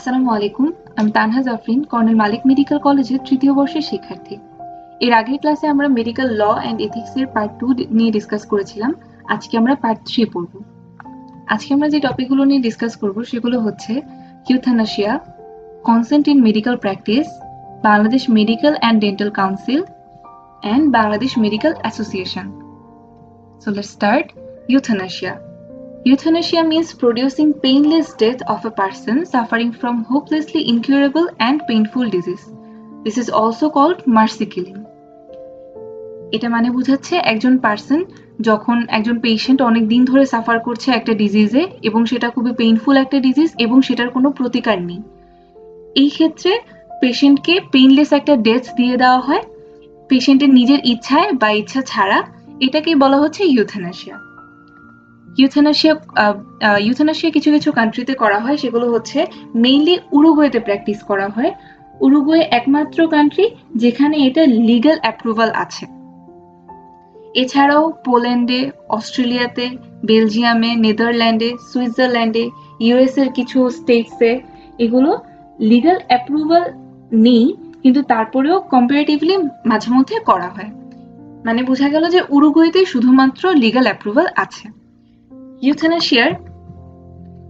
আসসালামু আলাইকুম। আমি তানহা জাফরিন, কর্নেল মালিক মেডিকেল কলেজের তৃতীয় বর্ষের শিক্ষার্থী। এর আগের ক্লাসে আমরা মেডিকেল ল অ্যান্ড এথিক্স এর পার্ট 2 নিয়ে ডিসকাস করেছিলাম। আজকে আমরা পার্ট 3 পড়ব। আজকে আমরা যে টপিকগুলো নিয়ে ডিসকাস করব সেগুলো হচ্ছে euthanasia, consent in medical practice, Bangladesh Medical and Dental Council and Bangladesh Medical Association. So let's start. Euthanasia. Euthanasia means producing painless death of a person suffering from hopelessly incurable and painful disease. This is also called mercy killing. এটা মানে বোঝাচ্ছে একজন person যখন একজন patient অনেক দিন ধরে suffer করছে একটা ডিজিজে এবং সেটা খুবই পেইনফুল একটা ডিজিজ এবং সেটার কোনো প্রতিকার নেই, এই ক্ষেত্রে পেশেন্টকে পেইনলেস একটা ডেথ দিয়ে দেওয়া হয় পেশেন্টের নিজের ইচ্ছায় বা ইচ্ছা ছাড়া। এটাকেই বলা হচ্ছে ইউথ্যানাসিয়া। ইউথ্যানাসিয়া কিছু কিছু কান্ট্রিতে করা হয়, সেগুলো হচ্ছে মেইনলি উরুগুয়েতে প্র্যাকটিস করা হয়। উরুগুয়ে একমাত্র কান্ট্রি যেখানে এটা লিগ্যাল অ্যাপ্রুভাল আছে। এছাড়াও পোল্যান্ডে, অস্ট্রেলিয়াতে, বেলজিয়ামে, নেদারল্যান্ডে, সুইজারল্যান্ডে, ইউএস এর কিছু স্টেটসে এগুলো লিগ্যাল অ্যাপ্রুভাল নেই, কিন্তু তারপরেও কম্পারেটিভলি মাঝে মধ্যে করা হয়। মানে বোঝা গেল যে উরুগুয়েতে শুধুমাত্র লিগ্যাল অ্যাপ্রুভাল আছে। ইউথ্যানাসিয়ার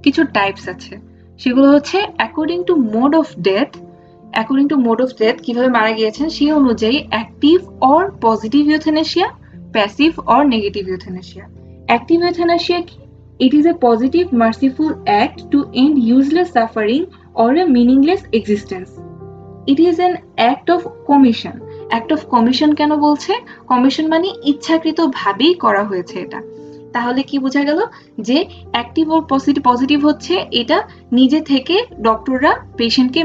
কিছু টাইপস আছে, সেগুলো হচ্ছে according to mode of death, কিভাবে মারা গিয়েছেন সেই অনুযায়ী active or positive euthanasia, passive or negative euthanasia. Active euthanasia কি? It is a positive merciful act to end useless suffering or a meaningless existence. It is an act of commission. Act of commission কেন বলছে? Commission মানে ইচ্ছাকৃতভাবেই করা হয়েছে এটা। তাহলে কি বোঝা গেল যে অ্যাক্টিভ ও পজিটিভ হচ্ছে এটা নিজে থেকে ডক্টররা পেশেন্টকে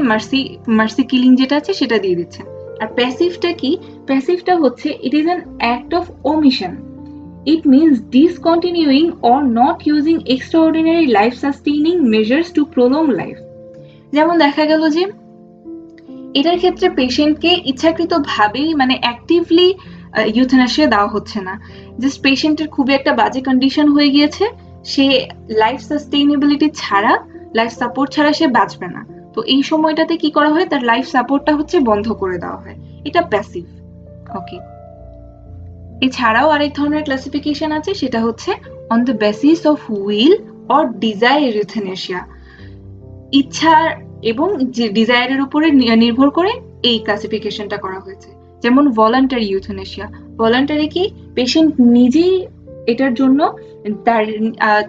মার্সি কিলিং যেটা আছে সেটা দিয়ে দিচ্ছে। আর প্যাসিভটা কি? প্যাসিভটা হচ্ছে it is an act of ওমিশন। It means discontinuing or not using extraordinary life sustaining measures to prolong life. যেমন দেখা গেল যে এটার ক্ষেত্রে পেশেন্টকে ইচ্ছাকৃতভাবেই মানে অ্যাক্টিভলি ইউথ্যানাসিয়া দেওয়া হচ্ছে না, জাস্ট পেশেন্টের খুবই একটা বাজে কন্ডিশন হয়ে গিয়েছে, সে লাইফ সাস্টেইনেবিলিটি ছাড়া, লাইফ সাপোর্ট ছাড়া সে বাঁচবে না। তো এই সময়টাতে কি করা হয়, তার লাইফ সাপোর্টটা হচ্ছে বন্ধ করে দেওয়া হয়। এটা প্যাসিভ। ওকে, এছাড়াও আরেক ধরনের ক্লাসিফিকেশন আছে, সেটা হচ্ছে on the basis of will or desire euthanasia. ইচ্ছা এবং ডিজায়ারের উপরে নির্ভর করে এই ক্লাসিফিকেশনটা করা হয়েছে। যেমন ভলান্টারি ইউথ্যানাসিয়া। ভলান্টারি কি? পেশেন্ট নিজেই এটার জন্য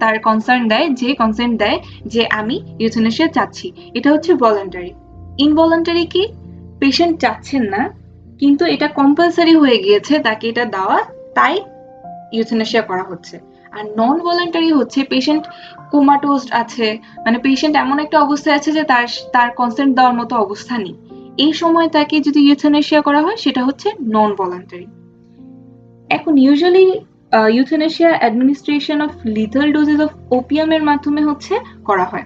তার কনসেন্ট দেয় যে আমি ইউথ্যানাসিয়া চাচ্ছি, এটা হচ্ছে ভলান্টারি। ইনভলান্টারি কি? পেশেন্ট চাচ্ছেন না কিন্তু এটা কম্পালসারি হয়ে গিয়েছে তাকে এটা দেওয়া, তাই ইউথ্যানাসিয়া করা হচ্ছে। আর নন ভলান্টারি হচ্ছে পেশেন্ট কোমাটোজ আছে, মানে পেশেন্ট এমন একটা অবস্থায় আছে যে তার কনসেন্ট দেওয়ার মতো অবস্থা নেই, এই সময় তাকে যদি ইউথ্যানাসিয়া করা হয় সেটা হচ্ছে নন ভলান্টারি। এখন usually euthanasia administration of lethal doses of ওপিয়ামের মাধ্যমে হচ্ছে করা হয়।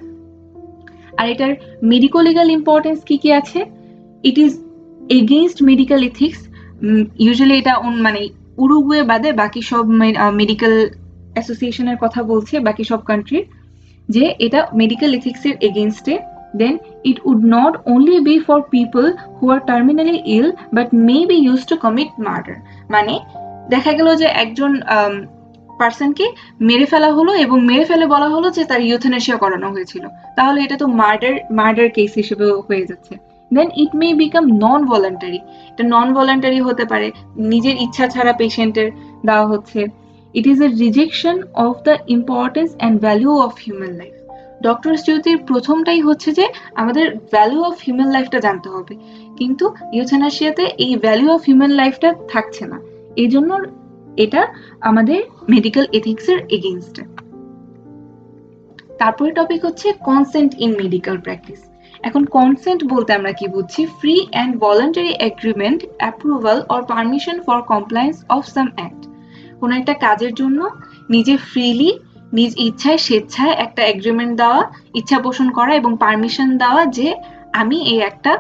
আর এটার মেডিকো লিগাল ইম্পর্টেন্স কি কি আছে? It is against medical ethics. Usually এটা মানে উরুগুয়ে বাদে বাকি সব মেডিকেল অ্যাসোসিয়েশনের কথা বলছে, বাকি সব কান্ট্রির, যে এটা মেডিকেল এথিক্সের এগেইনস্টে। Then it would not only be for people who are terminally ill but may be used to commit murder. মানে দেখা গেল যে একজন পার্সনকে মেরে ফেলা হলো এবং মেরে ফেলে বলা হলো যে তার ইউথ্যানাসিয়া করানো হয়েছিল, তাহলে এটা তো মার্ডার কেস হিসেবে হয়ে যাচ্ছে। দেন ইট মে বিকাম নন ভলান্টারি। এটা নন ভলান্টারি হতে পারে, নিজের ইচ্ছা ছাড়া পেশেন্টের দেওয়া হচ্ছে। It is a rejection of the importance and value of human life. Doctors ডিউটির প্রথমটাই হচ্ছে যে আমাদের ভ্যালু অফ হিউম্যান লাইফটা জানতে হবে, কিন্তু ইউথ্যানাসিয়াতে এই ভ্যালু অফ হিউম্যান লাইফটা থাকছে না, এই জন্য এটা আমাদের মেডিকেল এথিক্সের এগেইনস্টে। তারপরে টপিক হচ্ছে কনসেন্ট ইন মেডিকেল প্র্যাকটিস। এখন কনসেন্ট বলতে আমরা কি বুঝছি? Free and voluntary agreement, approval or permission for compliance of some act. কোনো একটা কাজের জন্য নিজে ফ্রিলি, নিজ ইচ্ছায় স্বেচ্ছায় একটা এগ্রিমেন্ট দেওয়া, ইচ্ছা পোষণ করা এবং পারমিশন দেওয়া যে আমি এই একটা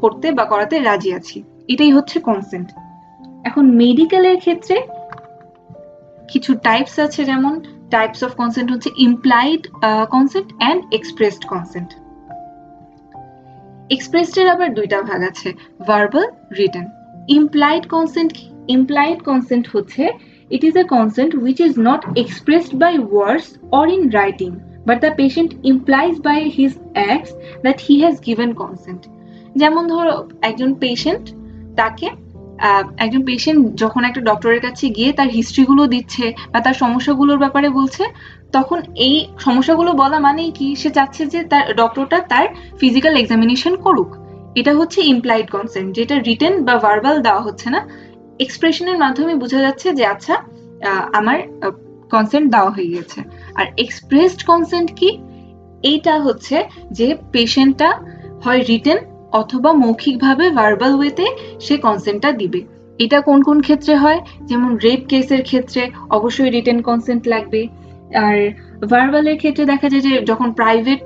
করতে বা করাতে রাজি আছি, এটাই হচ্ছে কনসেন্ট। এখন মেডিকেলের ক্ষেত্রে কিছু টাইপস আছে, যেমন টাইপস অফ কনসেন্ট হচ্ছে implied consent and expressed consent. Expressed এর আবার দুইটা ভাগ আছে, ভার্বাল, রিটেন। ইমপ্লাইড কনসেন্ট হচ্ছে it is a consent which is not expressed by words or in writing but the patient implies by his acts that he has given consent. যেমন ধরো একজন patient যখন একটা ডক্টরের কাছে গিয়ে তার হিস্ট্রিগুলো দিচ্ছে বা তার সমস্যাগুলোর ব্যাপারে বলছে, তখন এই সমস্যাগুলো বলা মানেই কি সে চাচ্ছে যে তার ডক্টরটা তার ফিজিক্যাল এক্সামিনেশন করুক। এটা হচ্ছে ইমপ্লাইড কনসেন্ট, যেটা রিটেন বা ভার্বাল দেওয়া হচ্ছে না, এক্সপ্রেশনের মাধ্যমে বোঝা যাচ্ছে যে আচ্ছা আমার কনসেন্ট দেওয়া হয়ে গেছে। আর এক্সপ্রেসড কনসেন্ট কি? এইটা হচ্ছে যে পেশেন্টটা হয় রিটেন অথবা মৌখিকভাবে ভার্বাল ওয়েতে সে কনসেন্টটা দিবে। এটা কোন কোন ক্ষেত্রে হয়? যেমন রেপ কেসের ক্ষেত্রে অবশ্যই রিটেন কনসেন্ট লাগবে। আর ভার্বালের ক্ষেত্রে দেখা যায় যে যখন প্রাইভেট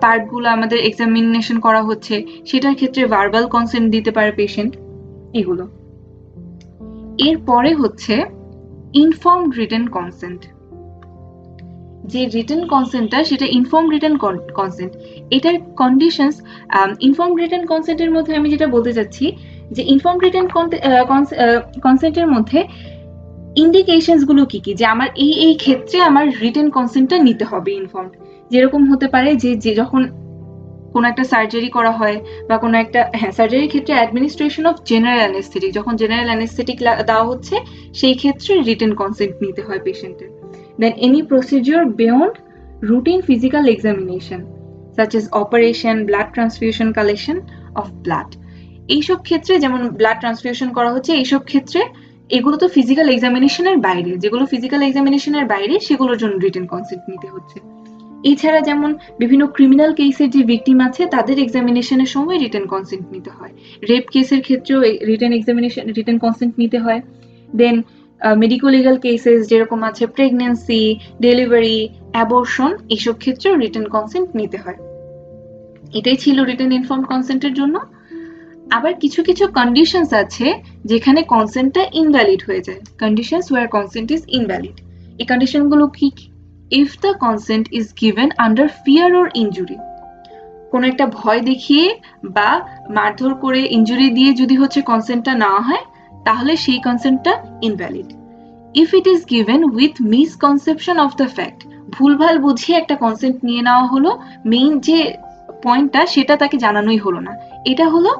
পার্টগুলো আমাদের এক্সামিনেশন করা হচ্ছে সেটার ক্ষেত্রে ভার্বাল কনসেন্ট দিতে পারে পেশেন্ট। এগুলো এরপরে হচ্ছে ইনফর্মড রিটেন কনসেন্ট। যে রিটেন কনসেন্টটা সেটা ইনফর্মড রিটেন কনসেন্ট। এটার কন্ডিশনস, ইনফর্মড রিটেন কনসেন্টের মধ্যে আমি যেটা বলতে চাচ্ছি যে ইনফর্মড রিটেন কনসেন্টের মধ্যে ইন্ডিকেশনস গুলো কি কি, যে আমার এই ক্ষেত্রে আমার রিটেন কনসেন্টটা নিতে হবে ইনফর্মড। যেরকম হতে পারে যে যখন কোনো একটা সার্জারি করা হয় বা কোনো একটা সার্জারির ক্ষেত্রে অ্যাডমিনিস্ট্রেশন অফ জেনারেল অ্যানেস্থেটিক, যখন জেনারেল অ্যানেস্থেটিক দেওয়া হচ্ছে সেই ক্ষেত্রে রিটেন কনসেন্ট নিতে হয় পেশেন্টের। Than any procedure beyond routine physical examination such as operation, blood transfusion, collection of blood, এইসব ক্ষেত্রে যেমন ব্লাড ট্রান্সফিউশন করা হচ্ছে এইসব ক্ষেত্রে এগুলো তো ফিজিক্যাল এক্সামিনেশনের বাইরে, যেগুলো ফিজিক্যাল এক্সামিনেশনের বাইরে সেগুলোর জন্য রিটেন কনসেন্ট নিতে হচ্ছে। এছাড়া যেমন বিভিন্ন ক্রিমিনাল কেসের যে ভিকটিম আছে তাদের এক্সামিনেশনের সময় রিটেন কনসেন্ট নিতে হয়। রেপ কেসের ক্ষেত্রেও রিটেন কনসেন্ট নিতে হয়। দেন মেডিকো লিগাল কেসেস যেরকম আছে প্রেগন্যান্সি, ডেলিভারি, অ্যাবর্শন, এইসব ক্ষেত্রেও রিটেন কনসেন্ট নিতে হয়। এটাই ছিল রিটেন ইনফর্মড কনসেন্টের জন্য। আবার কিছু কিছু কন্ডিশনস আছে যেখানে কনসেন্টটা ইনভ্যালিড হয়ে যায়, conditions where consent is invalid. এই কন্ডিশনগুলো কি? If the consent is given under fear or injury, কোনো একটা ভয় দেখিয়ে বা মারধর করে ইনজুরি দিয়ে যদি হচ্ছে কনসেন্টটা নেওয়া হয় তাহলে সেই কনসেন্টটা invalid. If it is given with misconception of the fact, ভুলভাল বুঝিয়ে একটা কনসেন্ট নিয়ে নেওয়া হলো, মেইন যে পয়েন্টটা সেটা তাকে জানানোই হলো না, এটা হলো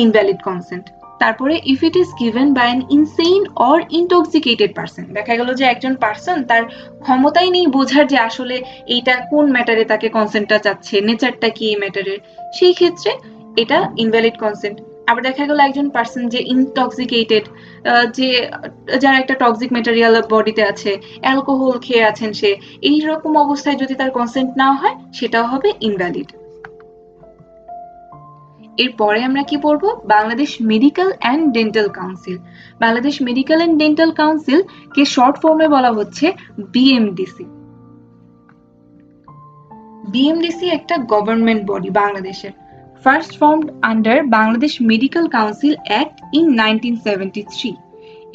ইনভ্যালিড কনসেন্ট। তারপরে if it is given by an insane or intoxicated person, দেখা গেল যে একজন পারসন তার ক্ষমতাই নেই বোঝার যে আসলে এইটা কোন ম্যাটারে তাকে কনসেন্টটা চাচ্ছে, নেচারটা কি এই ম্যাটারের, সেই ক্ষেত্রে এটা ইনভ্যালিড কনসেন্ট। আবার দেখা গেল একজন পারসন যে ইনটক্সিকেটেড, যে যার একটা টক্সিক ম্যাটেরিয়াল বডিতে আছে, অ্যালকোহল খেয়ে আছেন সে, এই রকম অবস্থায় যদি তার কনসেন্ট না হয় সেটাও হবে ইনভ্যালিড। এরপরে আমরা কি পড়বো? Bangladesh Medical and Dental council. Bangladesh Medical and Dental council K short ফর্মে বলা হচ্ছে বিএমডিসি। বিএমডিসি একটা গভর্নমেন্ট বডি বাংলাদেশের, first formed under Bangladesh medical council act in 1973।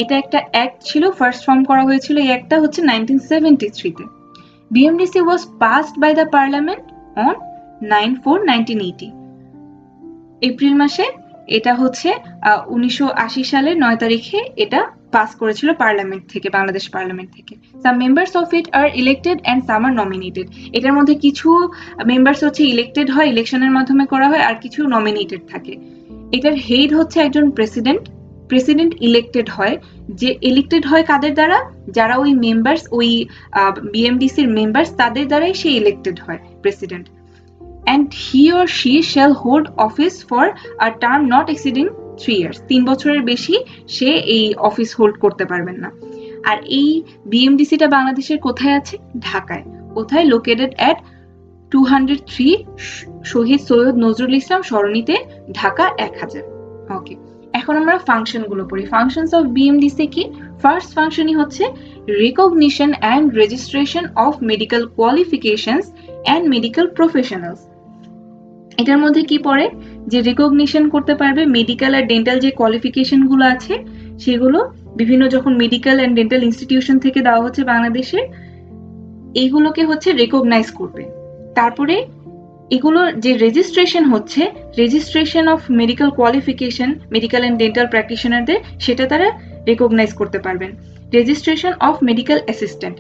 এটা একটা অ্যাক্ট ছিল, ফার্স্ট ফর্ম করা হয়েছিল এই অ্যাক্টটা হচ্ছে 1973 তে। BMDC was passed by the parliament on 9/4/1980। April মাসে এটা হচ্ছে 1980 সালের 9 তারিখে এটা পাস করেছিল পার্লামেন্ট থেকে, বাংলাদেশ পার্লামেন্ট থেকে। Some members of it are elected and some are nominated. এটার মধ্যে কিছু মেম্বার্স হচ্ছে ইলেক্টেড হয়, ইলেকশনের মাধ্যমে করা হয়, আর কিছু নমিনেটেড থাকে। এটার হেড হচ্ছে একজন প্রেসিডেন্ট ইলেক্টেড হয়। যে ইলেক্টেড হয় কাদের দ্বারা? যারা ওই মেম্বার্স, ওই বিএমডিসির মেম্বার্স, তাদের দ্বারাই সে ইলেক্টেড হয় president. And he or she shall hold office for a term not exceeding 3 years. 3 বছরের বেশি সে এই অফিস হোল্ড করতে পারবেন না। আর এই বিএমডিসিটা বাংলাদেশের কোথায় আছে? ঢাকায়। কোথায়? লোকেটেড অ্যাট 203 শহীদ সৈয়দ নজরুল ইসলাম সরণিতে, ঢাকা 1000। ওকে, এখন আমরা ফাংশনগুলো পড়ি। ফাংশনস অফ বিএমডিসি কি? ফার্স্ট ফাংশনই হচ্ছে recognition and registration of medical qualifications and medical professionals. এটার মধ্যে কি পড়ে? যে রিকগনিশন করতে পারবে মেডিকেল আর ডেন্টাল যে কোয়ালিফিকেশন গুলো আছে সেগুলো বিভিন্ন যখন মেডিকেল এন্ড ডেন্টাল ইনস্টিটিউশন থেকে দেওয়া হচ্ছে বাংলাদেশে, এইগুলোকে হচ্ছে রেকগনাইজ করবে। তারপরে এগুলোর যে রেজিস্ট্রেশন হচ্ছে, registration of medical qualification medical and dental প্র্যাকটিশনারদের, সেটা তারা রেকগনাইজ করতে পারবেন। রেজিস্ট্রেশন অফ মেডিকেল অ্যাসিস্ট্যান্ট,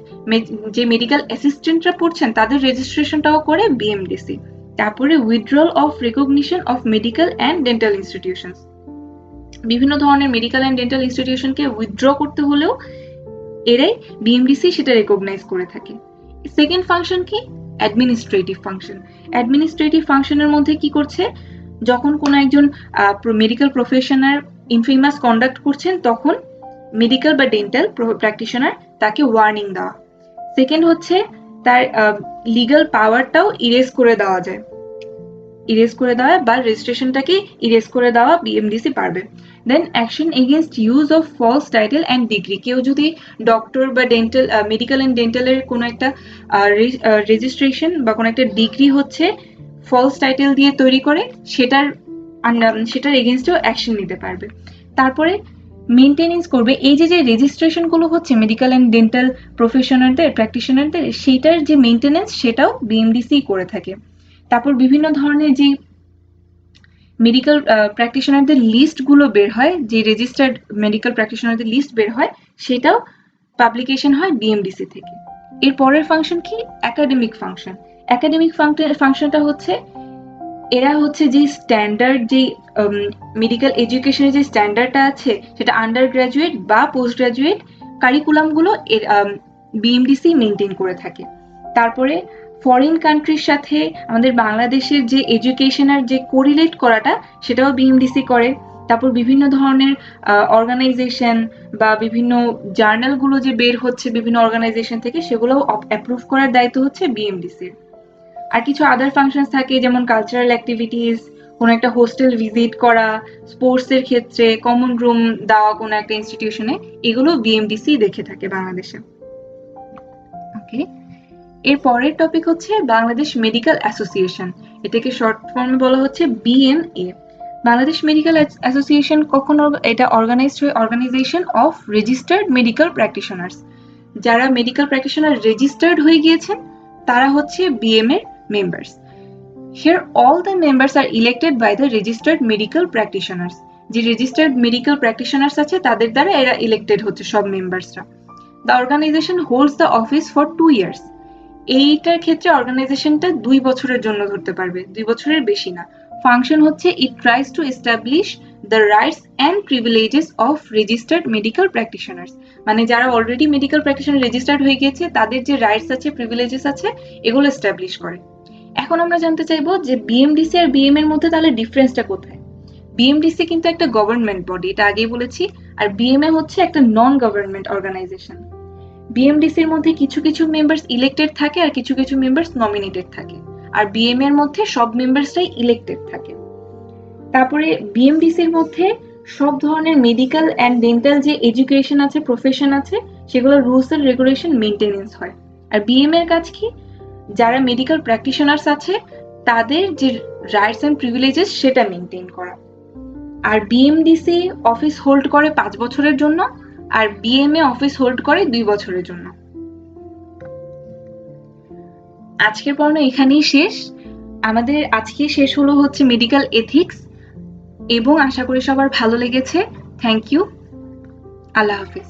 যে মেডিকেল অ্যাসিস্ট্যান্টরা পড়ছেন তাদের রেজিস্ট্রেশনটাও করে বিএমডিসি। তারপরে withdrawal of recognition of medical and dental institutions, বিভিন্ন ধরনের মেডিকেল অ্যান্ড ডেন্টাল ইনস্টিটিউশনকে উইথড্র করতে হলেও এরাই বিএমডিসি সেটা রেকগনাইজ করে থাকে। সেকেন্ড ফাংশন কি? Administrative function. অ্যাডমিনিস্ট্রেটিভ ফাংশনের মধ্যে কি করছে, যখন কোনো একজন মেডিকেল প্রফেশনাল ইনফেমাস কন্ডাক্ট করছেন তখন মেডিকেল বা ডেন্টাল প্র্যাকটিশনার তাকে ওয়ার্নিং দেওয়া। সেকেন্ড হচ্ছে তার লিগ্যাল পাওয়ারটাও ইরেজ করে দেওয়া যায়, ইরেজ করে দেওয়া বা রেজিস্ট্রেশনটাকে ইরেজ করে দেওয়া বিএমডিসি পারবে। Then action against use of false title and degree, কেউ যদি ডক্টর বা ডেন্টাল মেডিকেল অ্যান্ড ডেন্টালের কোনো একটা রেজিস্ট্রেশন বা কোনো একটা ডিগ্রি হচ্ছে ফলস টাইটেল দিয়ে তৈরি করে, সেটার এগেইনস্টেও অ্যাকশন নিতে পারবে। তারপরে মেনটেনেন্স করবে, এই যে রেজিস্ট্রেশনগুলো হচ্ছে মেডিকেল অ্যান্ড ডেন্টাল প্রফেশনালদের প্র্যাকটিশনারদের, সেইটার যে মেনটেনেন্স সেটাও বিএমডিসি করে থাকে। তারপর বিভিন্ন ধরনের যে মেডিকেল প্র্যাকটিশনারদের লিস্টগুলো বের হয়, যে রেজিস্টার্ড মেডিকেল প্র্যাকটিশনারদের লিস্ট বের হয়, সেটাও পাবলিকেশন হয় বিএমডিসি থেকে। এর পরের ফাংশন কি? Academic function. একাডেমিক ফাংশনটা হচ্ছে এরা হচ্ছে যে স্ট্যান্ডার্ড, যে মেডিকেল এডুকেশনের যে স্ট্যান্ডার্ডটা আছে সেটা আন্ডার গ্রাজুয়েট বা পোস্ট গ্রাজুয়েট কারিকুলামগুলো বিএমডিসি মেনটেন করে থাকে। তারপরে ফরেন কান্ট্রির সাথে আমাদের বাংলাদেশের যে এডুকেশনের যে কোরিলেট করাটা, সেটাও বিএমডিসি করে। তারপর বিভিন্ন ধরনের অর্গানাইজেশন বা বিভিন্ন জার্নালগুলো যে বের হচ্ছে বিভিন্ন অর্গানাইজেশন থেকে, সেগুলো অ্যাপ্রুভ করার দায়িত্ব হচ্ছে বিএমডিসির। আর কিছু আদার ফাংশনস থাকে, যেমন কালচারাল অ্যাক্টিভিটিস, কোনো একটা হোস্টেল ভিজিট করা, স্পোর্টস এর ক্ষেত্রে কমন রুম দেওয়া কোনো একটা ইনস্টিটিউশনে, এগুলো বিএমডিসি দেখে থাকে বাংলাদেশে। ওকে, এর পরের টপিক হচ্ছে বাংলাদেশ মেডিকেল অ্যাসোসিয়েশন, এটাকে শর্ট ফর্মে বলা হচ্ছে বিএমএ। বাংলাদেশ মেডিকেল অ্যাসোসিয়েশন কখন এটা অর্গানাইজড হয়? Organization of registered medical practitioners, যারা মেডিকেল প্র্যাকটিশনার রেজিস্টার্ড হয়ে গিয়েছেন তারা হচ্ছে BMA members. Here all the members are elected by the registered medical practitioners, যে রেজিস্টার্ড মেডিকেল প্র্যাকটিশনার্স আছে তাদের দ্বারা এরা ইলেক্টেড হচ্ছে সব মেম্বার্সরা। The organization holds the office for 2 years. এইটার ক্ষেত্রে অর্গানাইজেশনটা 2 বছরের জন্য ধরতে পারবে, 2 বছরের বেশি না। ফাংশন হচ্ছে it tries to establish the rights and privileges of registered medical practitioners, মানে যারা অলরেডি মেডিকেল প্র্যাকটিশনার রেজিস্টার্ড হয়ে গিয়েছে তাদের যে রাইটস আছে, প্রিভিলেজেস আছে, এগুলো এস্টাবলিশ করে। এখন আমরা জানতে চাইবো যে বিএমডিসি আর বিএম এর মধ্যে তাহলে ডিফারেন্সটা কোথায়? বিএমডিসি কিন্তু একটা গভর্নমেন্ট বডি, এটা আগেই বলেছি, আর বিএমএ হচ্ছে একটা নন গভর্নমেন্ট অর্গানাইজেশন। বিএমডিসির মধ্যে কিছু কিছু মেম্বার্স ইলেক্টেড থাকে আর কিছু কিছু মেম্বার্স নমিনেটেড থাকে, আর বিএম এর মধ্যে সব মেম্বার্সরাই ইলেক্টেড থাকে। তারপরে বিএমডিসির মধ্যে সব ধরনের মেডিকেল অ্যান্ড ডেন্টাল যে এডুকেশন আছে, প্রফেশন আছে, সেগুলো রুলস এন্ড রেগুলেশন মেইনটেনেন্স হয়। আর বিএম এর কাজ কি? যারা মেডিকেল প্র্যাকটিশনার্স আছে তাদের যে রাইটস এন্ড প্রিভিলেজেস সেটা মেইনটেইন করা। আর বিএমডিসি অফিস হোল্ড করে 5 বছরের জন্য, আর বিএমএ অফিস হোল্ড করে 2 বছরের জন্য। আজকের পড়ানো এখানেই শেষ। আমাদের আজকে শেষ হলো হচ্ছে মেডিকেল এথিক্স, এবং আশা করি সবার ভালো লেগেছে। থ্যাংক ইউ, আল্লাহ হাফিজ।